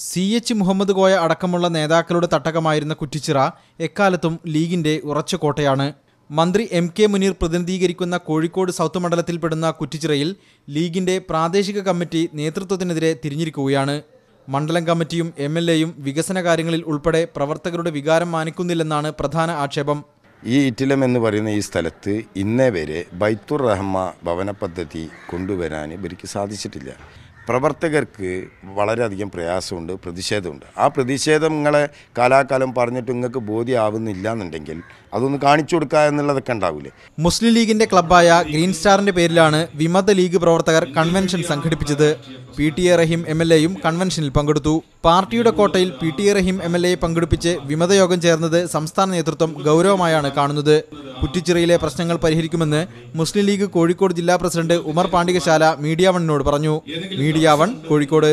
CH Muhammad Koya അടക്കമുള്ള നേതാക്കളുടെ തട്ടകമായിരുന്ന കുറ്റിച്ചിറ എക്കാലത്തും ലീഗിന്റെ ഉറച്ച കോട്ടയാണ്. മന്ത്രി MK മുനീർ പ്രതിനിധീകരിക്കുന്ന കോഴിക്കോട് സൗത്ത് മണ്ഡലത്തിൽപ്പെടുന്ന കുറ്റിച്ചിറയിൽ ലീഗിന്റെ പ്രാദേശിക കമ്മിറ്റി നേതൃത്വത്തിനെതിരെ തിരിഞ്ഞിരിക്കുകയാണ്. മണ്ഡലം കമ്മിറ്റിയും MLAയും വികസന കാര്യങ്ങളിൽ ഉൾപ്പെടെ പ്രവർത്തകരുടെ വികാരം മാനിക്കുന്നില്ലെന്നാണ് പ്രധാന ആക്ഷേപം. ഈ ഇറ്റിലം എന്ന് പറയുന്ന ഈ സ്ഥലത്ത് ഇന്നേ വരെ ബൈത്തുർ റഹ്മ ഭവന പദ്ധതി കൊണ്ടുവരാൻ ഇവർക്ക് സാധിച്ചിട്ടില്ല. പ്രവർത്തകർക്ക് വളരെയധികം പ്രയാസമുണ്ട്, പ്രതിഷേധമുണ്ട്. ആ പ്രതിഷേധം നിങ്ങളെ കാലാകാലം പറഞ്ഞിട്ട് നിങ്ങൾക്ക് ബോധ്യമാവുന്നില്ല എന്നുണ്ടെങ്കിൽ അതൊന്ന് കാണിച്ചു കൊടുക്കുക എന്നുള്ളതൊക്കെ ഉണ്ടാവില്ലേ. മുസ്ലിം ലീഗിന്റെ ക്ലബ്ബായ ഗ്രീൻ സ്റ്റാറിന്റെ പേരിലാണ് വിമത ലീഗ് പ്രവർത്തകർ കൺവെൻഷൻ സംഘടിപ്പിച്ചത്. PTA റഹീം MLAയും കൺവെൻഷനിൽ പങ്കെടുത്തു. പാർട്ടിയുടെ കോട്ടയിൽ PTA റഹീം MLAയെ പങ്കെടുപ്പിച്ച് വിമതയോഗം ചേർന്നത് സംസ്ഥാന നേതൃത്വം ഗൗരവമായാണ് കാണുന്നത്. കുറ്റിച്ചിറയിലെ പ്രശ്നങ്ങൾ പരിഹരിക്കുമെന്ന് മുസ്ലിം ലീഗ് കോഴിക്കോട് ജില്ലാ പ്രസിഡന്റ് ഉമർ പാണ്ടികശാല മീഡിയ വണ്ണിനോട് പറഞ്ഞു. Media one, Kozhikode.